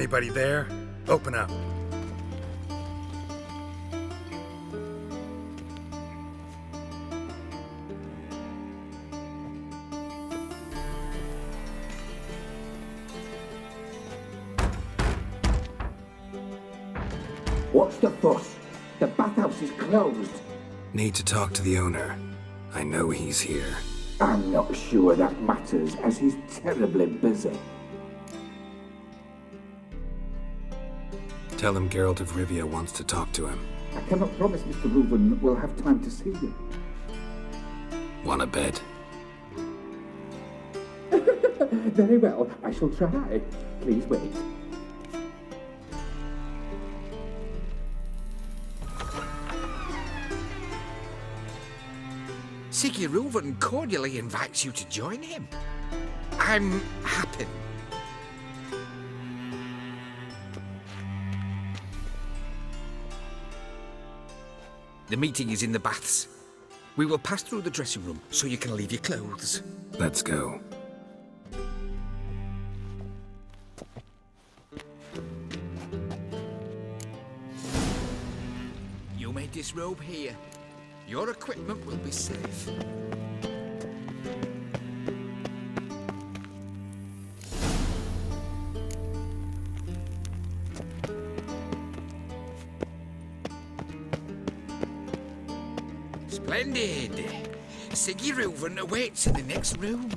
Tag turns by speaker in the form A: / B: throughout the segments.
A: Anybody there? Open up.
B: What's the fuss? The bathhouse is closed.
A: Need to talk to the owner. I know he's here.
B: I'm not sure that matters, as he's terribly busy.
A: Tell him Geralt of Rivia wants to talk to him.
B: I cannot promise Mr. Reuven will have time to see you.
A: Want a bed?
B: Very well, I shall try. Please wait.
C: Siggy Reuven cordially invites you to join him. I'm happy. The meeting is in the baths. We will pass through the dressing room so you can leave your clothes.
A: Let's go.
C: You may disrobe here. Your equipment will be safe. Splendid! Siggy Reuven awaits in the next room.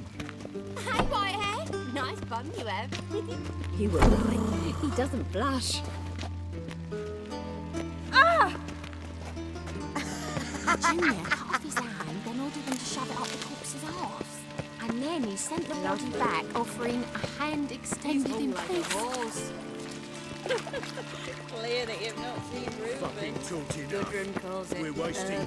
D: Hi, Whitehead. Nice bum you have. He will. He doesn't blush.
E: Junior cut off his hand, then ordered him to shove it up the corpse's arse. And then he sent the body back, offering a hand extended in peace.
D: Clear that you've not seen Reuben. Goodrun calls it.
F: We're wasting.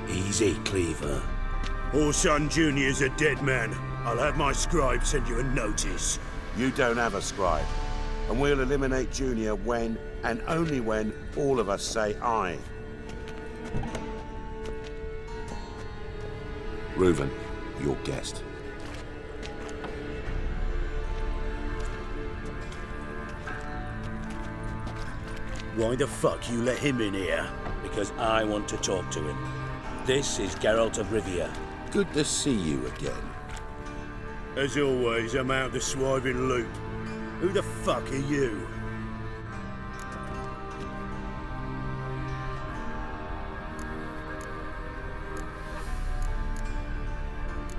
G: Easy, Cleaver.
F: Orson Jr.'s a dead man. I'll have my scribe send you a notice.
G: You don't have a scribe. And we'll eliminate Junior when, and only when, all of us say aye. Reuven, your guest.
F: Why the fuck you let him in here?
H: Because I want to talk to him. This is Geralt of Rivia.
G: Good to see you again.
F: As always, I'm out the swiving loop. Who the fuck are you?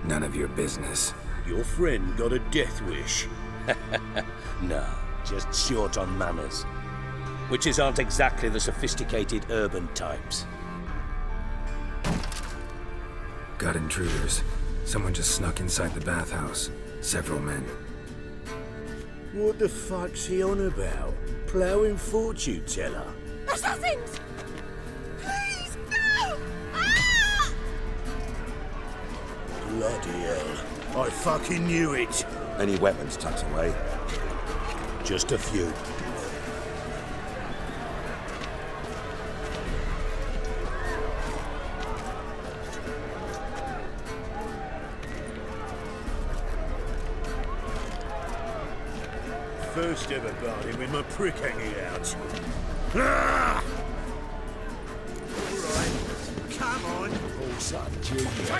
A: None of your business.
F: Your friend got a death wish.
H: No, just short on manners. Witches aren't exactly the sophisticated urban types.
A: Got intruders. Someone just snuck inside the bathhouse. Several men.
F: What the fuck's he on about? Ploughing fortune teller?
D: Assassins! Please, no! Ah!
F: Bloody hell. I fucking knew it.
G: Any weapons tucked away?
F: Just a few. First ever bargain with my prick hanging out. Ah! All right, come on.
G: Orson Jr.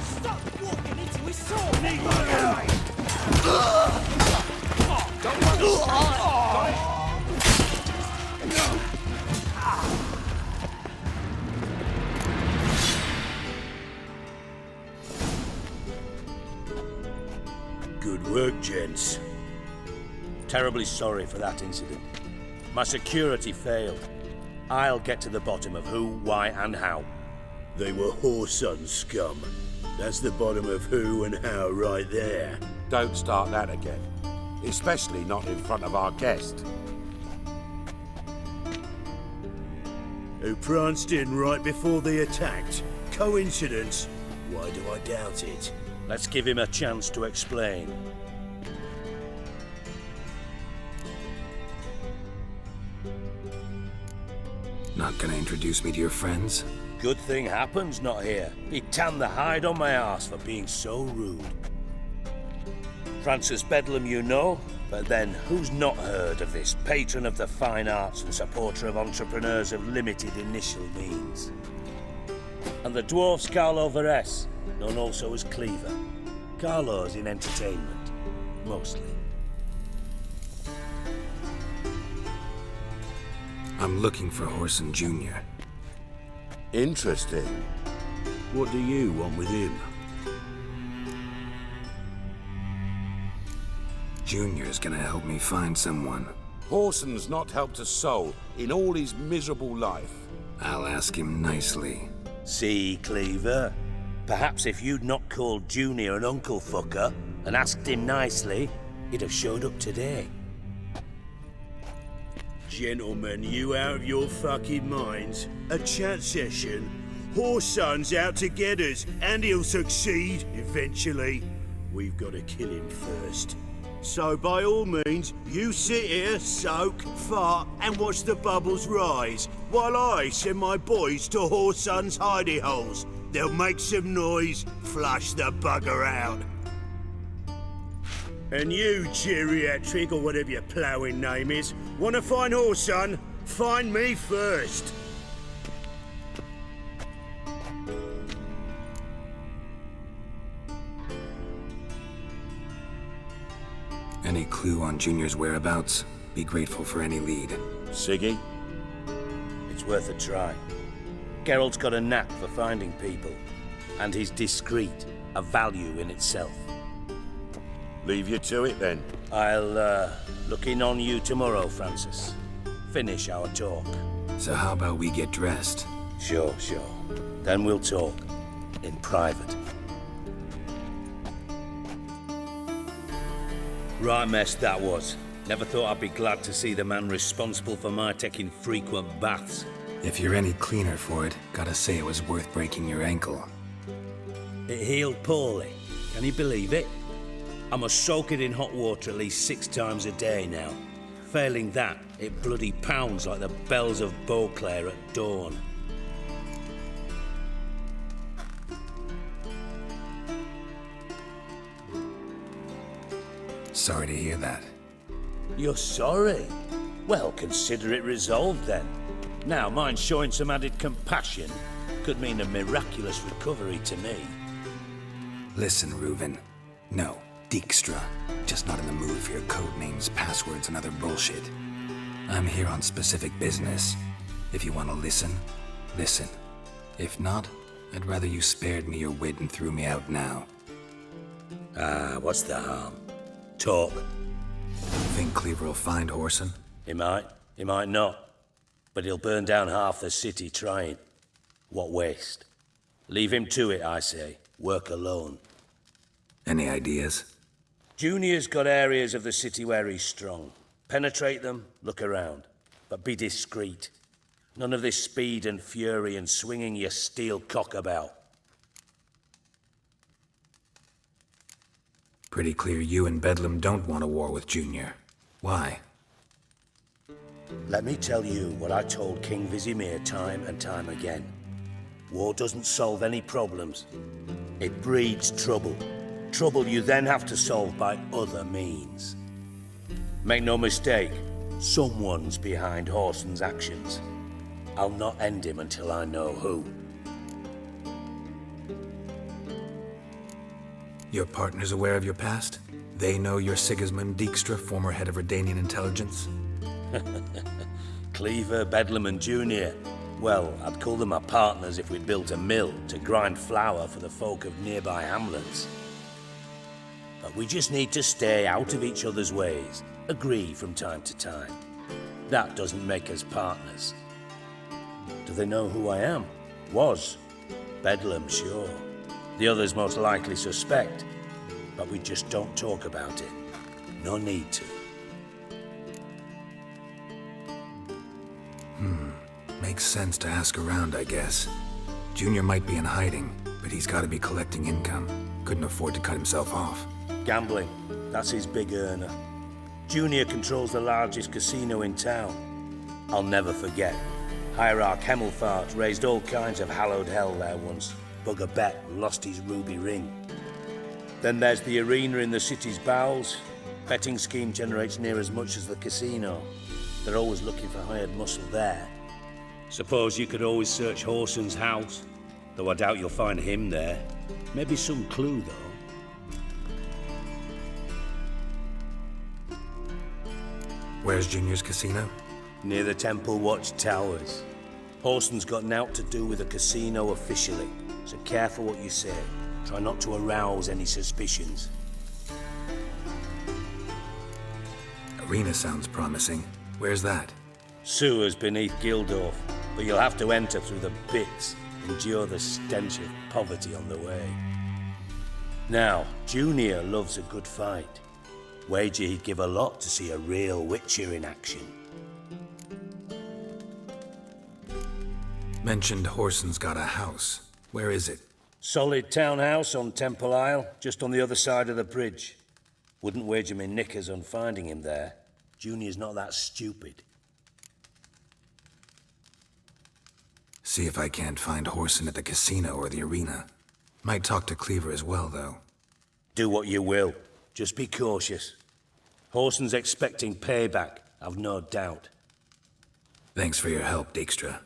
D: Stop walking into his sword!
F: Good work, gents.
H: Terribly sorry for that incident. My security failed. I'll get to the bottom of who, why, and how.
F: They were whoreson scum. That's the bottom of who and how right there.
G: Don't start that again. Especially not in front of our guest.
F: Who pranced in right before they attacked. Coincidence? Why do I doubt it?
H: Let's give him a chance to explain.
A: Not gonna introduce me to your friends?
H: Good thing Happen's not here. He'd tan the hide on my arse for being so rude. Francis Bedlam you know, but then who's not heard of this patron of the fine arts and supporter of entrepreneurs of limited initial means? And the dwarf's Carlo Veres, known also as Cleaver. Carlo's in entertainment, mostly.
A: I'm looking for Horson Jr.
G: Interesting. What do you want with him?
A: Junior's gonna help me find someone.
G: Horson's not helped a soul in all his miserable life.
A: I'll ask him nicely.
H: See, Cleaver? Perhaps if you'd not called Junior an uncle fucker and asked him nicely, he'd have showed up today.
F: Gentlemen, you out of your fucking minds? A chat session? Horson's out to get us, and he'll succeed eventually. We've got to kill him first. So by all means, you sit here, soak, fart, and watch the bubbles rise, while I send my boys to Horson's hidey holes. They'll make some noise, flush the bugger out. And you, geriatric, or whatever your ploughing name is, want to find Horson? Find me first.
A: Any clue on Junior's whereabouts? Be grateful for any lead.
H: Siggy? It's worth a try. Geralt's got a knack for finding people, and he's discreet, a value in itself.
G: Leave you to it then.
H: I'll look in on you tomorrow, Francis. Finish our talk.
A: So how about we get dressed?
H: Sure. Then we'll talk. In private. Right mess that was. Never thought I'd be glad to see the man responsible for my taking frequent baths.
A: If you're any cleaner for it, gotta say it was worth breaking your ankle.
H: It healed poorly. Can you believe it? I must soak it in hot water at least 6 times a day now. Failing that, it bloody pounds like the bells of Beauclair at dawn.
A: Sorry to hear that.
H: You're sorry? Well, consider it resolved then. Now, mine showing some added compassion could mean a miraculous recovery to me.
A: Listen, Reuven. No, DIJKSTRA. Just not in the mood for your code names, passwords, and other bullshit. I'm here on specific business. If you want to listen, listen. If not, I'd rather you spared me your wit and threw me out now.
H: What's the harm? Talk.
A: Think Cleaver will find Horson?
H: He might not. But he'll burn down half the city trying. What waste? Leave him to it, I say. Work alone.
A: Any ideas?
H: Junior's got areas of the city where he's strong. Penetrate them, look around. But be discreet. None of this speed and fury and swinging your steel cock about.
A: Pretty clear you and Bedlam don't want a war with Junior. Why?
H: Let me tell you what I told King Vizimir time and time again. War doesn't solve any problems. It breeds trouble. Trouble you then have to solve by other means. Make no mistake, someone's behind Horson's actions. I'll not end him until I know who.
A: Your partner's aware of your past? They know you're Sigismund DIJKSTRA, former head of Redanian intelligence?
H: Cleaver, Bedlam and Junior. Well, I'd call them my partners if we'd built a mill to grind flour for the folk of nearby hamlets. But we just need to stay out of each other's ways, agree from time to time. That doesn't make us partners. Do they know who I am? Was. Bedlam, sure. The others most likely suspect, but we just don't talk about it. No need to.
A: Makes sense to ask around, I guess. Junior might be in hiding, but he's gotta be collecting income. Couldn't afford to cut himself off.
H: Gambling, that's his big earner. Junior controls the largest casino in town. I'll never forget. Hierarch Hemmelfart raised all kinds of hallowed hell there once. Bugger bet and lost his ruby ring. Then there's the arena in the city's bowels. Betting scheme generates near as much as the casino. They're always looking for hired muscle there. Suppose you could always search Horson's house, though I doubt you'll find him there. Maybe some clue, though.
A: Where's Junior's casino?
H: Near the Temple Watch Towers. Horson's got naught to do with the casino officially, so careful what you say. Try not to arouse any suspicions.
A: Arena sounds promising. Where's that?
H: Sewers beneath Gildorf, but you'll have to enter through the bits, endure the stench of poverty on the way. Now, Junior loves a good fight. Wager he'd give a lot to see a real Witcher in action.
A: Mentioned Horson's got a house. Where is it?
H: Solid townhouse on Temple Isle, just on the other side of the bridge. Wouldn't wager me knickers on finding him there. Junior's not that stupid.
A: See if I can't find Horson at the casino or the arena. Might talk to Cleaver as well, though.
H: Do what you will. Just be cautious. Horson's expecting payback, I've no doubt.
A: Thanks for your help, DIJKSTRA.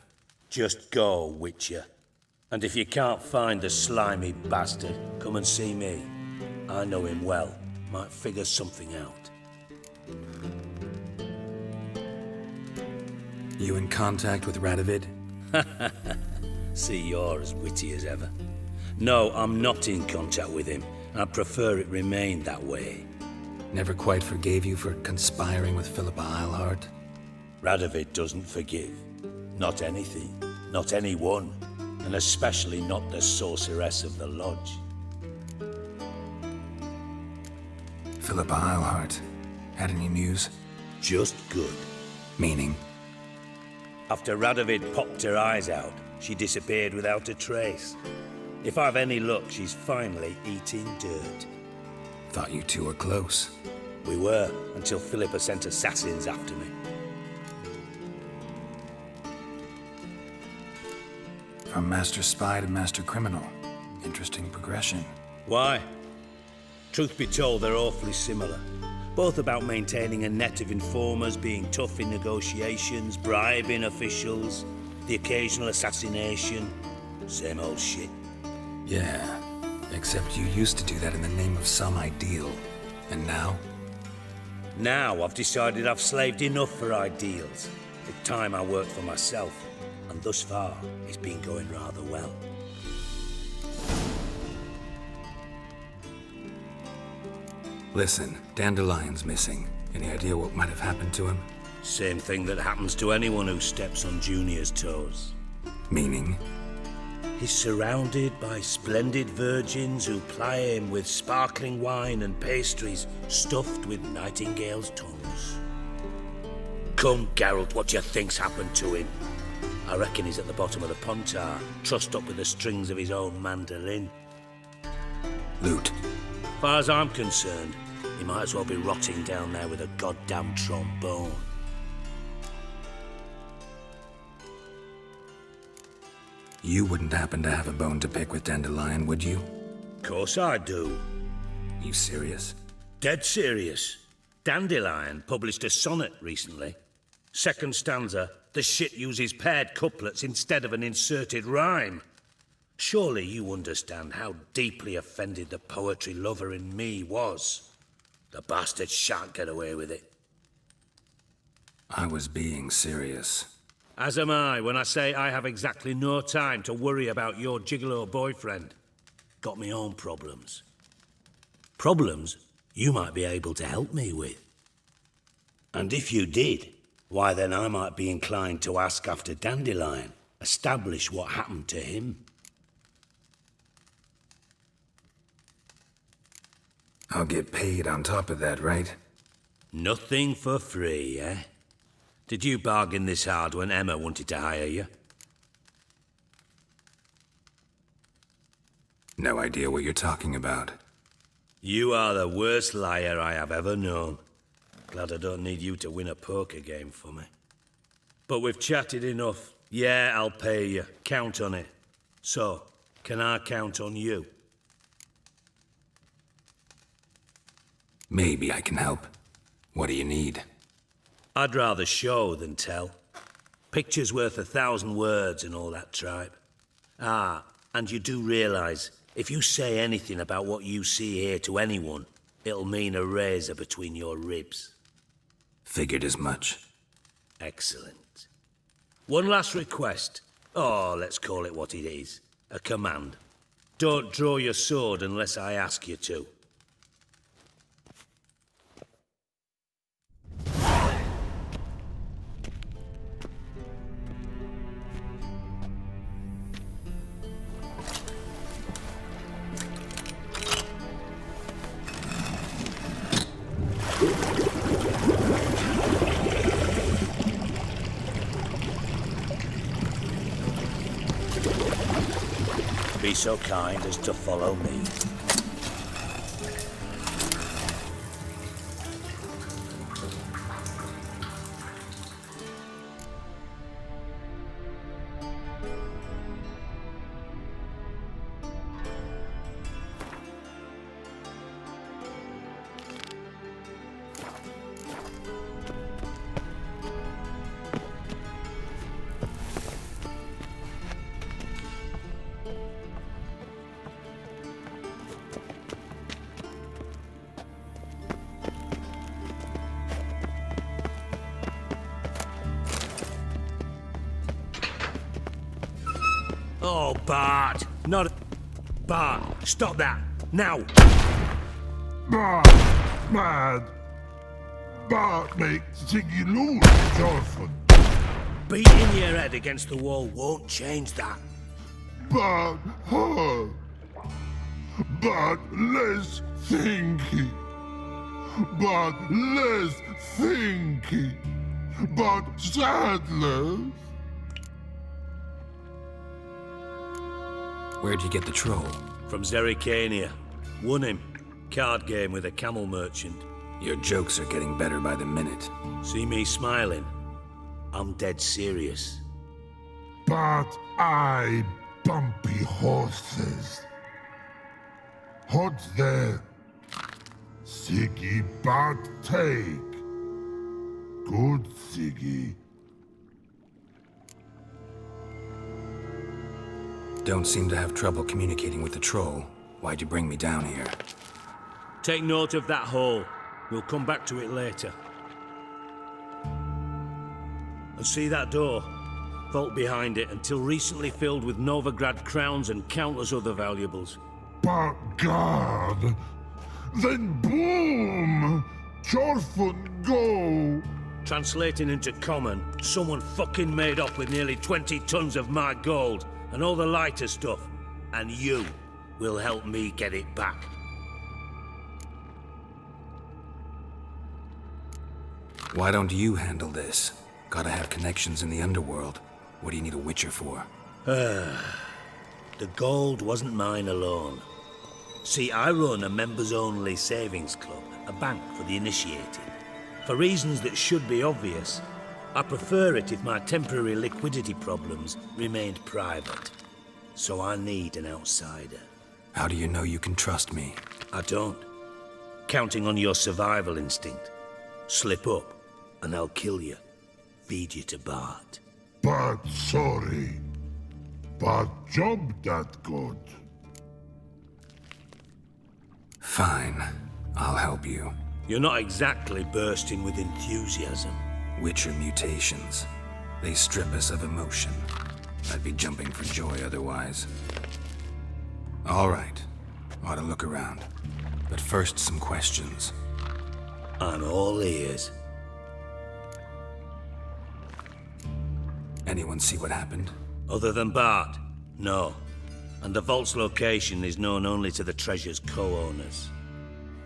H: Just go, Witcher. And if you can't find the slimy bastard, come and see me. I know him well. Might figure something out.
A: You in contact with Radovid?
H: See, you're as witty as ever. No, I'm not in contact with him. I'd prefer it remained that way.
A: Never quite forgave you for conspiring with Philippa Eilhart?
H: Radovid doesn't forgive. Not anything. Not anyone. And especially not the sorceress of the lodge.
A: Philippa Eilhart. Had any news?
H: Just good.
A: Meaning?
H: After Radovid popped her eyes out, she disappeared without a trace. If I've any luck, she's finally eating dirt.
A: Thought you two were close.
H: We were, until Philippa sent assassins after me.
A: From master spy to master criminal. Interesting progression.
H: Why? Truth be told, they're awfully similar. Both about maintaining a net of informers, being tough in negotiations, bribing officials, the occasional assassination. Same old shit.
A: Yeah, except you used to do that in the name of some ideal. And now?
H: Now I've decided I've slaved enough for ideals. It's time I worked for myself. And thus far, it's been going rather well.
A: Listen, Dandelion's missing. Any idea what might have happened to him?
H: Same thing that happens to anyone who steps on Junior's toes.
A: Meaning?
H: He's surrounded by splendid virgins who ply him with sparkling wine and pastries stuffed with nightingales' tongues. Come, Geralt, what do you think's happened to him? I reckon he's at the bottom of the Pontar, trussed up with the strings of his own mandolin.
A: Loot.
H: Far as I'm concerned, he might as well be rotting down there with a goddamn trombone.
A: You wouldn't happen to have a bone to pick with Dandelion, would you?
H: Course I do.
A: You serious?
H: Dead serious. Dandelion published a sonnet recently. Second stanza, the shit uses paired couplets instead of an inserted rhyme. Surely you understand how deeply offended the poetry lover in me was. The bastard shan't get away with it.
A: I was being serious.
H: As am I when I say I have exactly no time to worry about your gigolo boyfriend. Got me own problems. Problems you might be able to help me with. And if you did, why then I might be inclined to ask after Dandelion, establish what happened to him.
A: I'll get paid on top of that, right?
H: Nothing for free, eh? Did you bargain this hard when Emma wanted to hire you?
A: No idea what you're talking about.
H: You are the worst liar I have ever known. Glad I don't need you to win a poker game for me. But we've chatted enough. Yeah, I'll pay you. Count on it. So, can I count on you?
A: Maybe I can help. What do you need?
H: I'd rather show than tell. Picture's worth 1,000 words and all that tripe. Ah, and you do realise, if you say anything about what you see here to anyone, it'll mean a razor between your ribs.
A: Figured as much.
H: Excellent. One last request. Oh, let's call it what it is. A command. Don't draw your sword unless I ask you to. Be so kind as to follow me. Oh, Bart! Not... Bart, stop that! Now!
I: Bart, mad. Bart makes Ziggy lose often.
H: Beating your head against the wall won't change that.
I: Bart hurt. Bart less thinky. Bart less thinky. Bart sadness.
A: Where'd you get the troll?
H: From Zerrikania. Won him. Card game with a camel merchant.
A: Your jokes are getting better by the minute.
H: See me smiling? I'm dead serious.
I: But I bumpy horses. Hot there. Siggy Bart take. Good Siggy.
A: Don't seem to have trouble communicating with the troll. Why'd you bring me down here?
H: Take note of that hole. We'll come back to it later. And see that door? Vault behind it, until recently filled with Novigrad crowns and countless other valuables.
I: But God, then boom! Chorfun go!
H: Translating into common, someone fucking made off with nearly 20 tons of my gold and all the lighter stuff, and you will help me get it back.
A: Why don't you handle this? Gotta have connections in the underworld. What do you need a witcher for?
H: The gold wasn't mine alone. See, I run a members-only savings club, a bank for the initiated. For reasons that should be obvious, I prefer it if my temporary liquidity problems remained private. So I need an outsider.
A: How do you know you can trust me?
H: I don't. Counting on your survival instinct. Slip up, and I'll kill you. Feed you to Bart.
I: But sorry. But job that good.
A: Fine. I'll help you.
H: You're not exactly bursting with enthusiasm.
A: Witcher mutations. They strip us of emotion. I'd be jumping for joy otherwise. All right. Ought to look around. But first, some questions.
H: I'm all ears.
A: Anyone see what happened?
H: Other than Bart? No. And the vault's location is known only to the treasure's co-owners.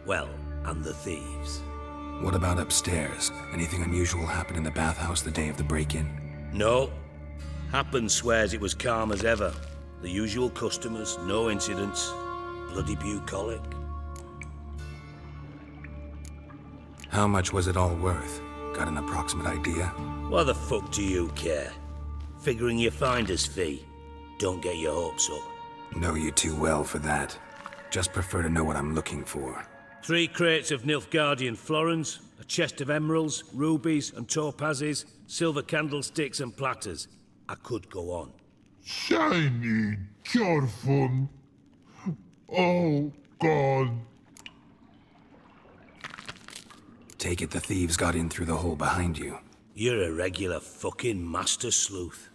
H: Well, and the thieves.
A: What about upstairs? Anything unusual happen in the bathhouse the day of the break-in?
H: No. Happen swears it was calm as ever. The usual customers, no incidents. Bloody bucolic.
A: How much was it all worth? Got an approximate idea?
H: Why the fuck do you care? Figuring your finder's fee. Don't get your hopes up.
A: Know you too well for that. Just prefer to know what I'm looking for.
H: 3 crates of Nilfgaardian florins, a chest of emeralds, rubies and topazes, silver candlesticks and platters. I could go on.
I: Shiny Chorfun. Oh, God.
A: Take it the thieves got in through the hole behind you.
H: You're a regular fucking master sleuth.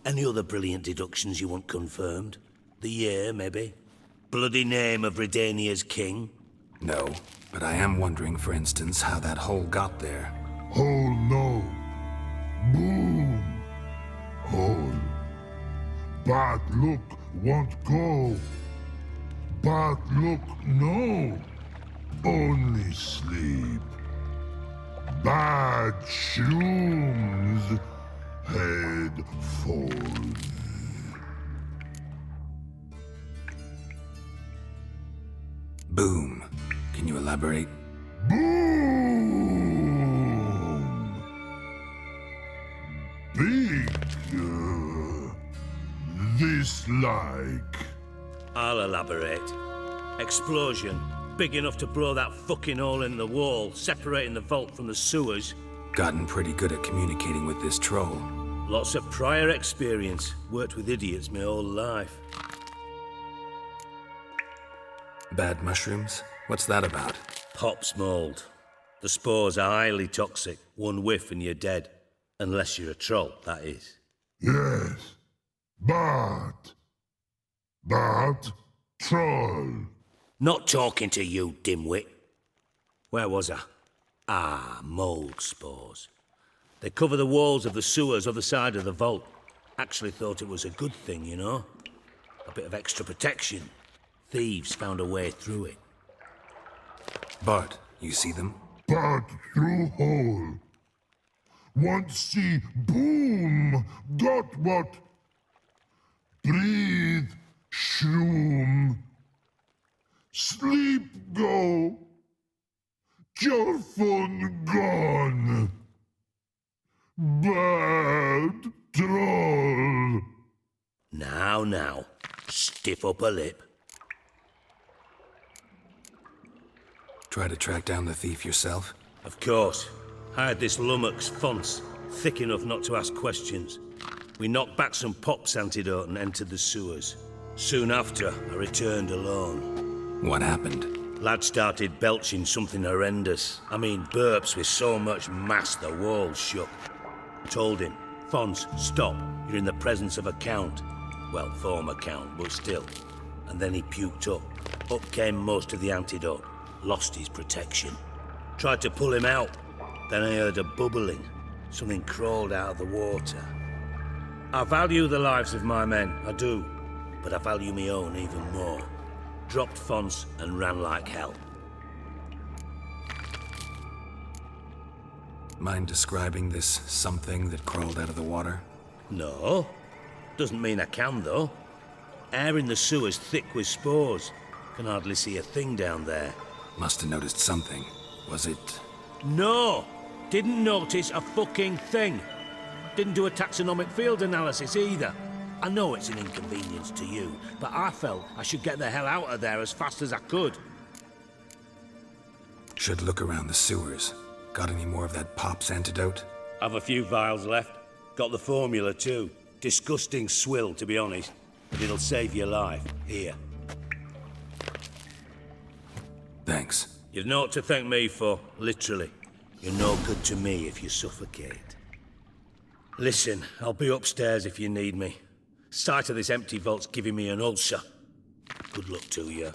H: Any other brilliant deductions you want confirmed? The year, maybe? Bloody name of Redania's king?
A: No, but I am wondering, for instance, how that hole got there.
I: Hole no. Boom. Hole. Bad look won't go. Bad look no. Only sleep. Bad shrooms. Head falls.
A: Boom. Can you elaborate?
I: Boom! Big. This like.
H: I'll elaborate. Explosion. Big enough to blow that fucking hole in the wall, separating the vault from the sewers.
A: Gotten pretty good at communicating with this troll.
H: Lots of prior experience. Worked with idiots my whole life.
A: Bad mushrooms? What's that about?
H: Pops mold. The spores are highly toxic. One whiff and you're dead. Unless you're a troll, that is.
I: Yes. But. Troll.
H: Not talking to you, dimwit. Where was I? Ah, mold spores. They cover the walls of the sewers other side of the vault. Actually thought it was a good thing, you know? A bit of extra protection. Thieves found a way through it.
A: Bart, you see them?
I: But through hole. Want see boom. Got what? Breathe. Shroom. Sleep go. Your phone gone. Bad troll.
H: Now. Stiff upper lip.
A: Try to track down the thief yourself?
H: Of course. I had this lummox Fonce, thick enough not to ask questions. We knocked back some Pop's antidote and entered the sewers. Soon after, I returned alone.
A: What happened?
H: Lad started belching something horrendous. I mean, burps with so much mass the walls shook. Told him, Fonce, stop. You're in the presence of a count. Well, former count, but still. And then he puked up. Up came most of the antidote. Lost his protection. Tried to pull him out. Then I heard a bubbling. Something crawled out of the water. I value the lives of my men, I do. But I value my own even more. Dropped Fonce and ran like hell.
A: Mind describing this something that crawled out of the water?
H: No. Doesn't mean I can, though. Air in the sewer's thick with spores. Can hardly see a thing down there.
A: Must have noticed something. Was it...
H: No! Didn't notice a fucking thing. Didn't do a taxonomic field analysis either. I know it's an inconvenience to you, but I felt I should get the hell out of there as fast as I could.
A: Should look around the sewers. Got any more of that Pop's antidote?
H: I've a few vials left. Got the formula too. Disgusting swill, to be honest. But it'll save your life. Here.
A: Thanks.
H: You've naught to thank me for, literally. You're no good to me if you suffocate. Listen, I'll be upstairs if you need me. Sight of this empty vault's giving me an ulcer. Good luck to you.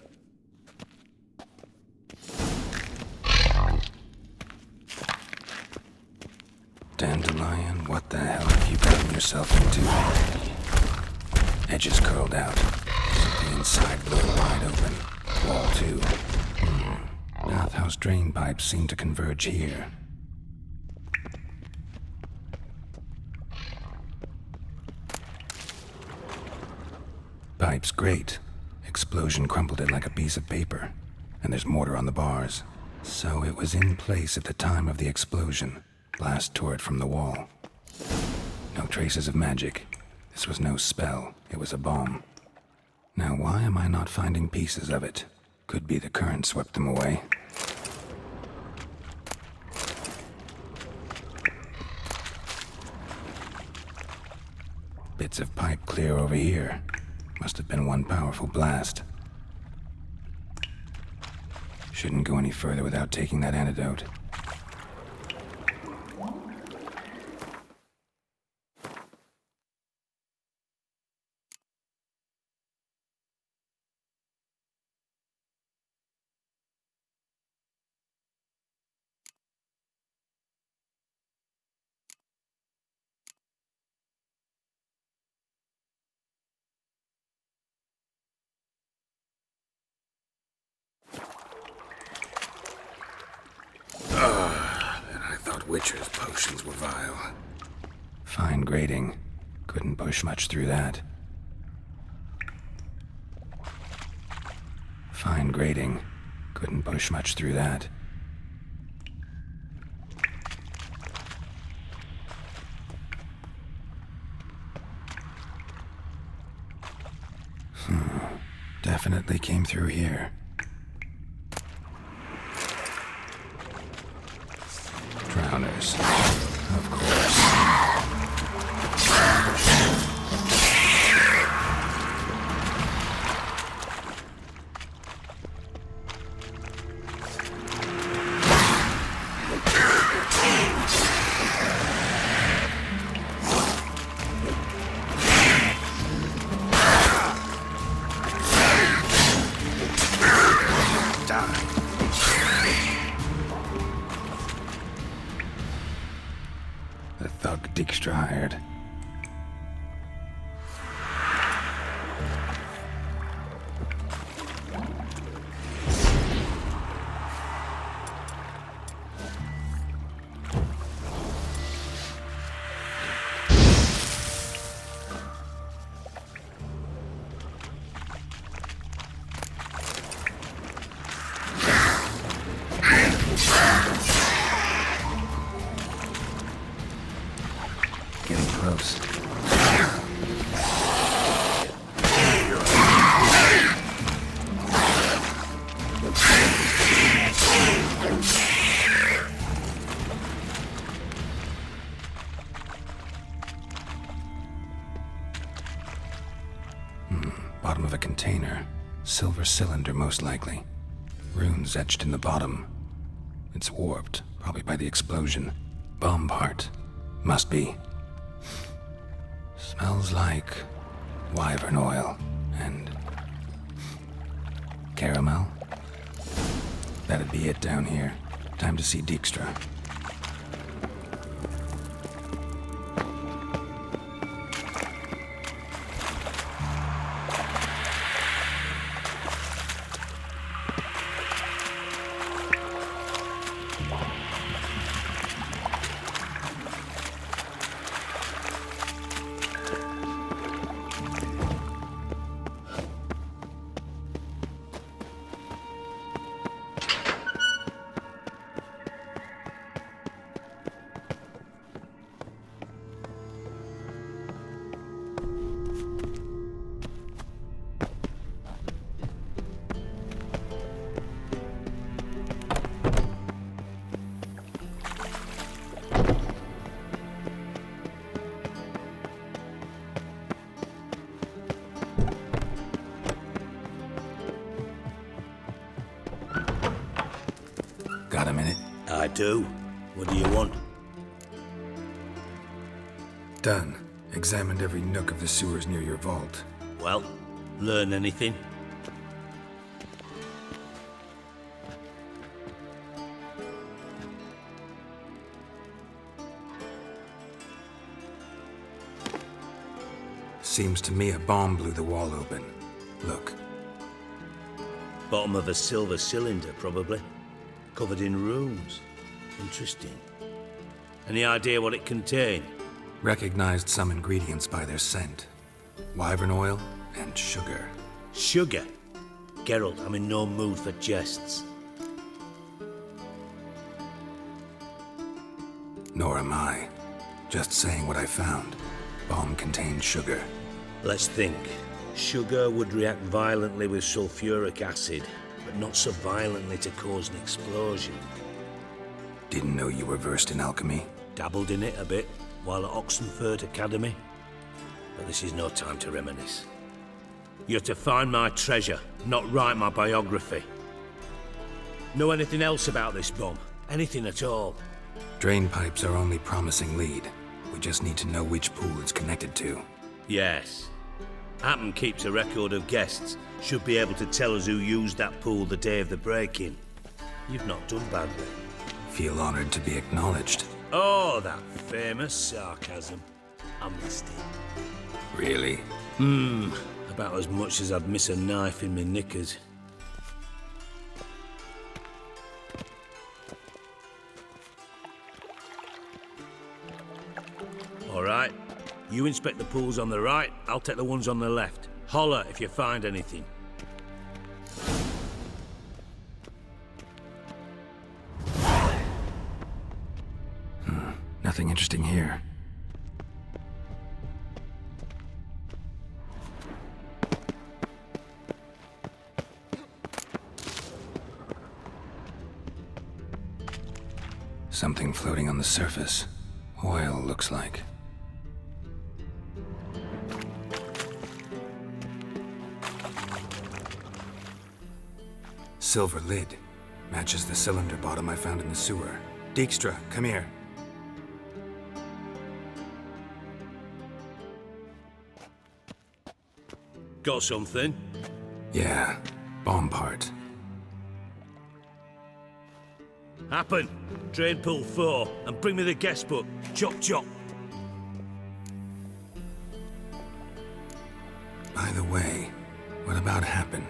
A: Dandelion, what the hell have you gotten yourself into? Edges curled out. The inside blown wide open. Wall too. Bathhouse drain pipes seem to converge here. Pipe's great. Explosion crumpled it like a piece of paper. And there's mortar on the bars. So it was in place at the time of the explosion. Blast tore it from the wall. No traces of magic. This was no spell. It was a bomb. Now why am I not finding pieces of it? Could be the current swept them away. Bits of pipe clear over here. Must have been one powerful blast. Shouldn't go any further without taking that antidote. Witcher's potions were vile. Fine grading. Couldn't push much through that. Fine grading. Couldn't push much through that. Definitely came through here. Drowners, of course. DIJKSTRA hired. Getting close. Bottom of a container. Silver cylinder, most likely. Runes etched in the bottom. It's warped, probably by the explosion. Bomb part. Must be. Smells like wyvern oil and caramel. That'd be it down here. Time to see DIJKSTRA. Got a minute?
H: I do. What do you want?
A: Done. Examined every nook of the sewers near your vault.
H: Well, learn anything?
A: Seems to me a bomb blew the wall open. Look.
H: Bottom of a silver cylinder, probably. Covered in runes. Interesting. Any idea what it contained?
A: Recognized some ingredients by their scent. Wyvern oil And sugar.
H: Sugar? Geralt, I'm in no mood for jests.
A: Nor am I. Just saying what I found. Bomb contained sugar.
H: Let's think. Sugar would react violently with sulfuric acid, but not so violently to cause an explosion.
A: Didn't know you were versed in alchemy.
H: Dabbled in it a bit while at Oxenford Academy. But this is no time to reminisce. You're to find my treasure, not write my biography. Know anything else about this bomb? Anything at all?
A: Drain pipes are only promising lead. We just need to know which pool it's connected to.
H: Yes. Hammond keeps a record of guests. Should be able to tell us who used that pool the day of the break-in. You've not done badly.
A: Feel honored to be acknowledged.
H: Oh, that famous sarcasm. I missed it.
A: Really?
H: About as much as I'd miss a knife in my knickers. All right. You inspect the pools on the right, I'll take the ones on the left. Holler if you find anything.
A: Nothing interesting here. Something floating on the surface. Oil, looks like. Silver lid. Matches the cylinder bottom I found in the sewer. Dijkstra, come here.
H: Got something?
A: Yeah, bomb part.
H: Happen. Drain pool 4, and bring me the guest book. Chop chop.
A: By the way, what about Happen?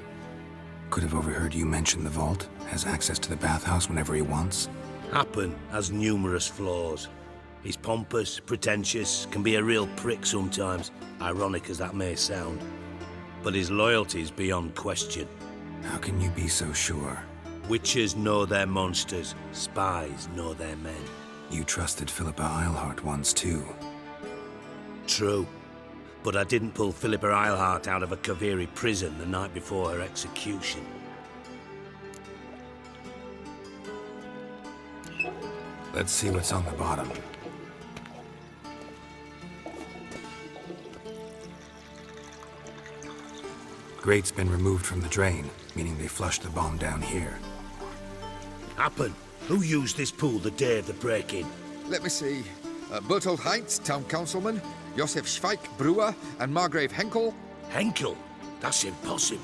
A: Could have overheard you mention the vault. Has access to the bathhouse whenever he wants.
H: Happen has numerous flaws. He's pompous, pretentious, can be a real prick sometimes, ironic as that may sound. But his loyalty's beyond question.
A: How can you be so sure?
H: Witches know their monsters, spies know their men.
A: You trusted Philippa Eilhart once too.
H: True. But I didn't pull Philippa Eilhart out of a Kaviri prison the night before her execution.
A: Let's see what's on the bottom. Grate's been removed from the drain, meaning they flushed the bomb down here.
H: Happen. Who used this pool the day of the break-in?
J: Let me see. Bertold Heinz, town councilman, Josef Schweik, brewer, and Margrave Henkel.
H: Henkel? That's impossible.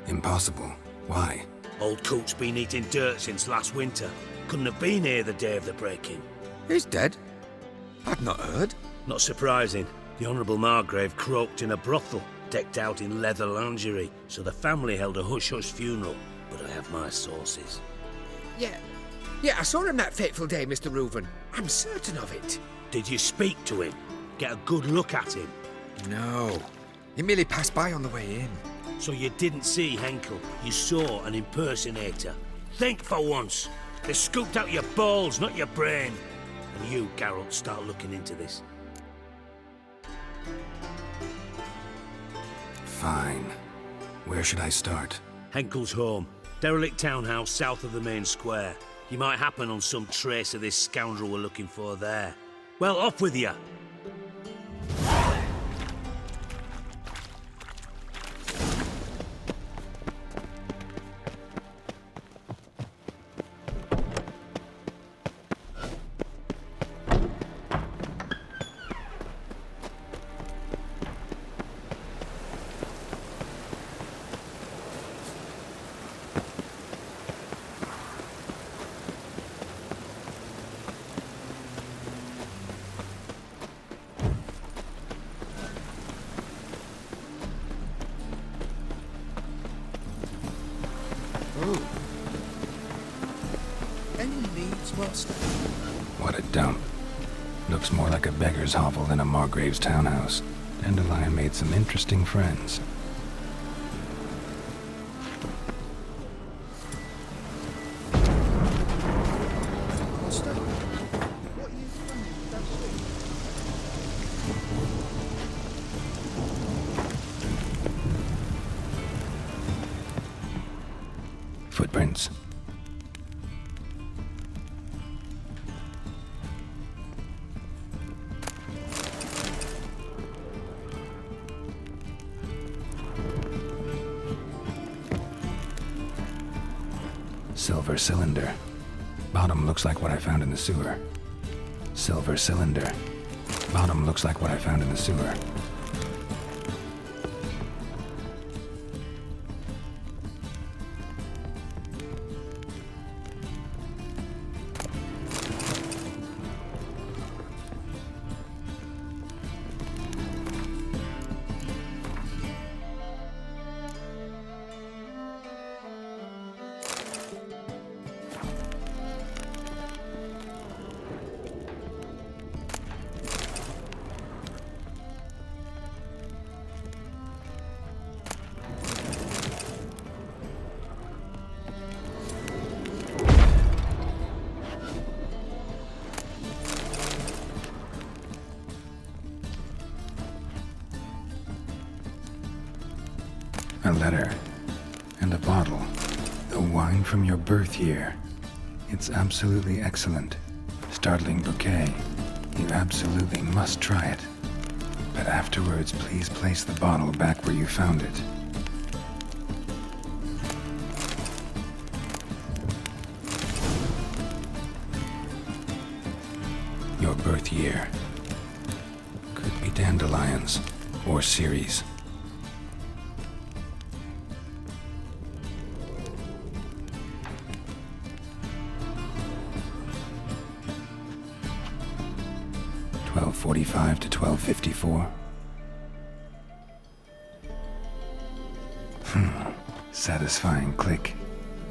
A: Impossible. Why?
H: Old coot's been eating dirt since last winter. Couldn't have been here the day of the break-in.
J: He's dead? I'd not heard.
H: Not surprising. The Honourable Margrave croaked in a brothel, decked out in leather lingerie, so the family held a hush-hush funeral. But I have my sources.
K: Yeah, I saw him that fateful day, Mr. Reuven. I'm certain of it.
H: Did you speak to him? Get a good look at him?
J: No. He merely passed by on the way in.
H: So you didn't see Henkel, you saw an impersonator. Think for once. They scooped out your balls, not your brain. And you, Geralt, start looking into this.
A: Fine. Where should I start?
H: Henkel's home. Derelict townhouse south of the main square. You might happen on some trace of this scoundrel we're looking for there. Well, off with you.
J: Any leads, Master?
A: What a dump. Looks more like a beggar's hovel than a Margrave's townhouse. Dandelion made some interesting friends. Footprints. Silver cylinder. Bottom looks like what I found in the sewer. Silver cylinder. Bottom looks like what I found in the sewer. A letter. And a bottle. The wine from your birth year. It's absolutely excellent. Startling bouquet. You absolutely must try it. But afterwards, please place the bottle back where you found it. Your birth year. Could be dandelions or Ceres. .45 to 12:54. Satisfying click.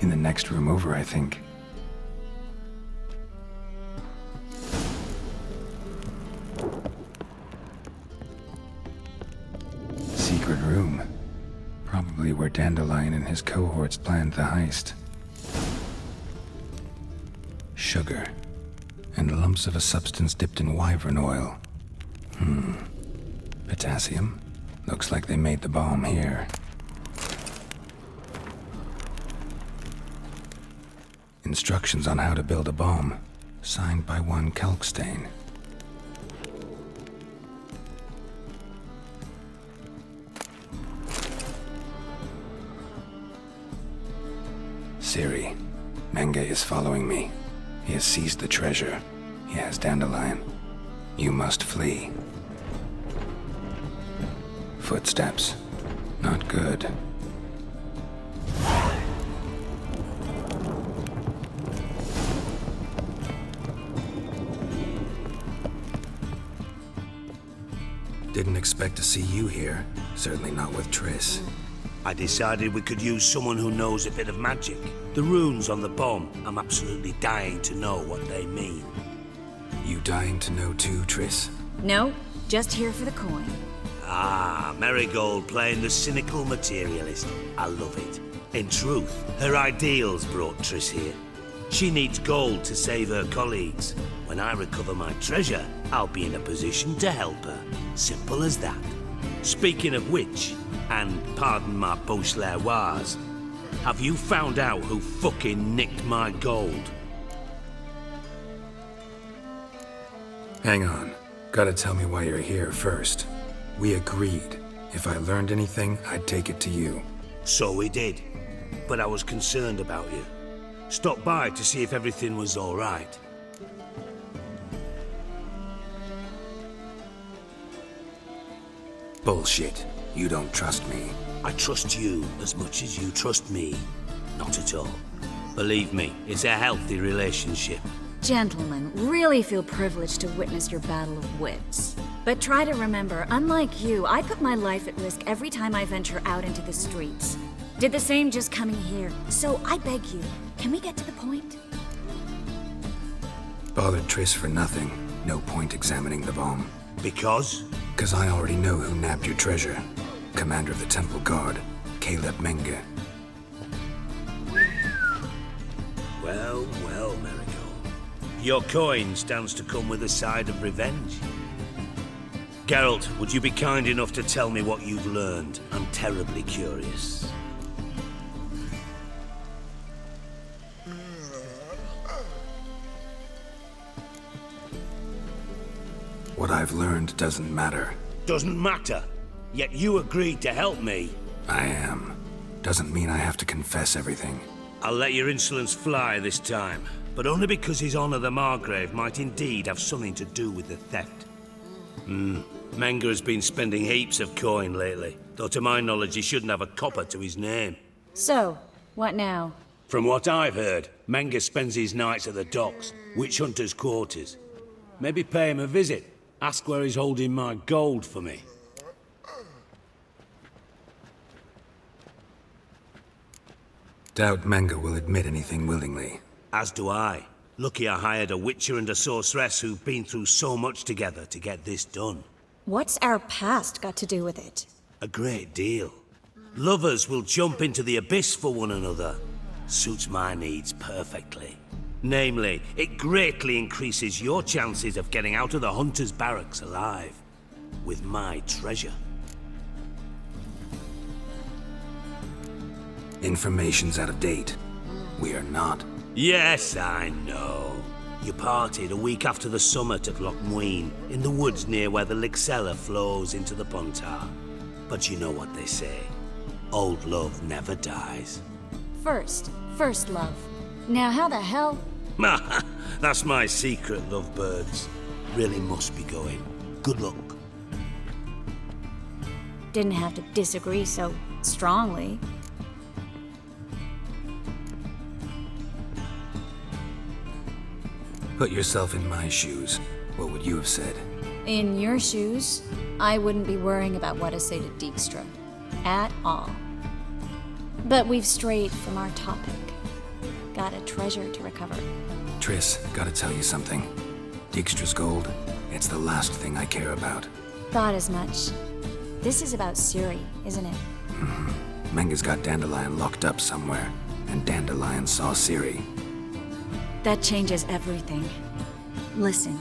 A: In the next room over, I think. Secret room. Probably where Dandelion and his cohorts planned the heist. Sugar. And lumps of a substance dipped in wyvern oil. Potassium? Looks like they made the bomb here. Instructions on how to build a bomb. Signed by one Kalkstain. Siri, Menge is following me. He has seized the treasure. He has Dandelion. You must flee. Footsteps. Not good. Didn't expect to see you here. Certainly not with Triss.
H: I decided we could use someone who knows a bit of magic. The runes on the bomb, I'm absolutely dying to know what they mean.
A: You dying to know too, Triss?
L: No, just here for the coin.
H: Ah, Marigold playing the cynical materialist. I love it. In truth, her ideals brought Triss here. She needs gold to save her colleagues. When I recover my treasure, I'll be in a position to help her. Simple as that. Speaking of which, and pardon my Beauclervoise, have you found out who fucking nicked my gold?
A: Hang on. Gotta tell me why you're here first. We agreed. If I learned anything, I'd take it to you.
H: So we did. But I was concerned about you. Stopped by to see if everything was all right.
A: Bullshit. You don't trust me.
H: I trust you as much as you trust me. Not at all. Believe me, it's a healthy relationship.
L: Gentlemen, really feel privileged to witness your battle of wits. But try to remember, unlike you, I put my life at risk every time I venture out into the streets. Did the same just coming here. So I beg you, can we get to the point?
A: Bothered Triss for nothing. No point examining the bomb.
G: Because?
A: Because I already know who nabbed your treasure. Commander of the Temple Guard, Caleb Menge.
H: Well, well, Marigold. Your coin stands to come with a side of revenge. Geralt, would you be kind enough to tell me what you've learned? I'm terribly curious.
A: What I've learned doesn't matter.
H: Doesn't matter? Yet you agreed to help me.
A: I am. Doesn't mean I have to confess everything.
H: I'll let your insolence fly this time, but only because His Honor the Margrave might indeed have something to do with the theft. Menge has been spending heaps of coin lately, though to my knowledge he shouldn't have a copper to his name.
L: So, what now?
H: From what I've heard, Menge spends his nights at the docks, witch hunters' quarters. Maybe pay him a visit. Ask where he's holding my gold for me.
A: Doubt Menge will admit anything willingly.
H: As do I. Lucky I hired a witcher and a sorceress who've been through so much together to get this done.
L: What's our past got to do with it?
H: A great deal. Lovers will jump into the abyss for one another. Suits my needs perfectly. Namely, it greatly increases your chances of getting out of the hunter's barracks alive. With my treasure.
A: Information's out of date. We are not.
H: Yes, I know. You parted a week after the summit at Loch Muin, in the woods near where the Lixella flows into the Pontar. But you know what they say. Old love never dies.
L: First love. Now how the hell?
H: That's my secret, lovebirds. Really must be going. Good luck.
L: Didn't have to disagree so strongly.
A: Put yourself in my shoes. What would you have said?
L: In your shoes, I wouldn't be worrying about what to say to DIJKSTRA. At all. But we've strayed from our topic. Got a treasure to recover.
A: Triss, gotta tell you something. DIJKSTRA's gold, it's the last thing I care about.
L: Thought as much. This is about Ciri, isn't it?
A: Menge's got Dandelion locked up somewhere, and Dandelion saw Ciri.
L: That changes everything. Listen,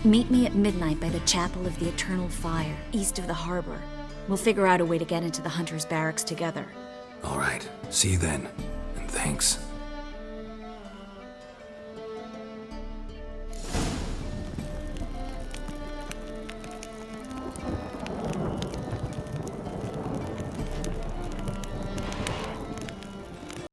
L: meet me at midnight by the Chapel of the Eternal Fire, east of the harbor. We'll figure out a way to get into the Hunter's Barracks together.
A: All right, see you then, and thanks.